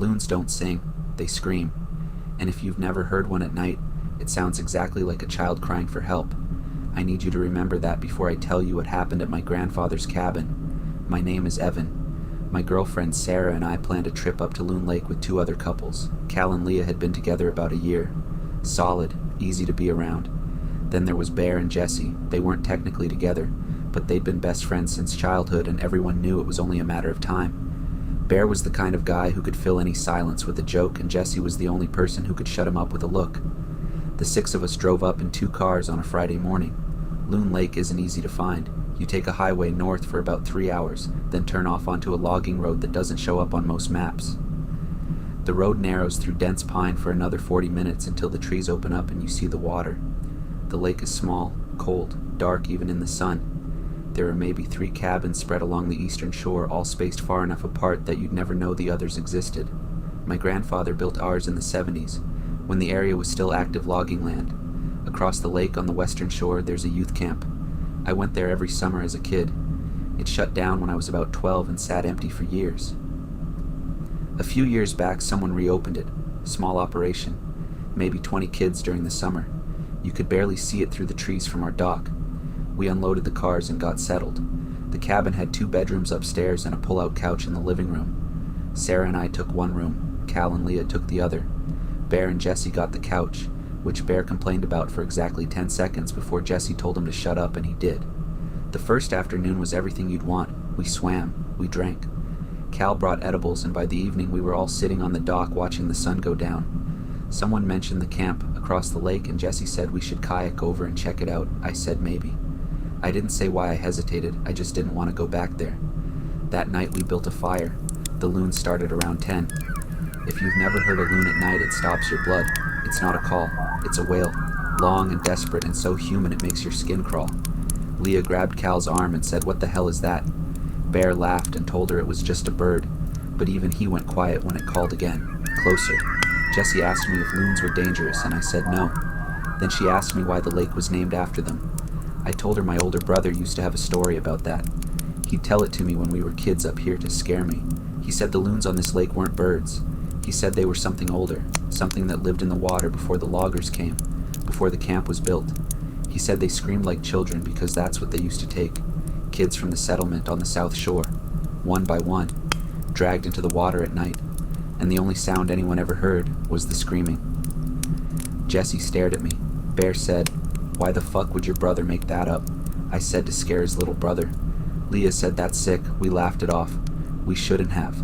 Loons don't sing, they scream. And if you've never heard one at night, it sounds exactly like a child crying for help. I need you to remember that before I tell you what happened at my grandfather's cabin. My name is Evan. My girlfriend Sarah and I planned a trip up to Loon Lake with 2 other couples. Cal and Leah had been together about a year. Solid, easy to be around. Then there was Bear and Jesse. They weren't technically together, but they'd been best friends since childhood, and everyone knew it was only a matter of time. Bear was the kind of guy who could fill any silence with a joke, and Jesse was the only person who could shut him up with a look. The 6 of us drove up in 2 cars on a Friday morning. Loon Lake isn't easy to find. You take a highway north for about 3 hours, then turn off onto a logging road that doesn't show up on most maps. The road narrows through dense pine for another 40 minutes until the trees open up and you see the water. The lake is small, cold, dark even in the sun. There are maybe 3 cabins spread along the eastern shore, all spaced far enough apart that you'd never know the others existed. My grandfather built ours in the 70s, when the area was still active logging land. Across the lake on the western shore, there's a youth camp. I went there every summer as a kid. It shut down when I was about 12 and sat empty for years. A few years back, someone reopened it. Small operation. Maybe 20 kids during the summer. You could barely see it through the trees from our dock. We unloaded the cars and got settled. The cabin had 2 bedrooms upstairs and a pull-out couch in the living room. Sarah and I took one room. Cal and Leah took the other. Bear and Jesse got the couch, which Bear complained about for exactly 10 seconds before Jesse told him to shut up, and he did. The first afternoon was everything you'd want. We swam. We drank. Cal brought edibles, and by the evening we were all sitting on the dock watching the sun go down. Someone mentioned the camp across the lake, and Jesse said we should kayak over and check it out. I said maybe. I didn't say why I hesitated, I just didn't want to go back there. That night we built a fire. The loon started around 10. If you've never heard a loon at night, it stops your blood. It's not a call, it's a wail. Long and desperate and so human it makes your skin crawl. Leah grabbed Cal's arm and said, "What the hell is that?" Bear laughed and told her it was just a bird, but even he went quiet when it called again, closer. Jessie asked me if loons were dangerous, and I said no. Then she asked me why the lake was named after them. I told her my older brother used to have a story about that. He'd tell it to me when we were kids up here to scare me. He said the loons on this lake weren't birds. He said they were something older, something that lived in the water before the loggers came, before the camp was built. He said they screamed like children because that's what they used to take. Kids from the settlement on the south shore, one by one, dragged into the water at night, and the only sound anyone ever heard was the screaming. Jesse stared at me. Bear said, "Why the fuck would your brother make that up?" I said to scare his little brother. Leah said, "That's sick." We laughed it off. We shouldn't have.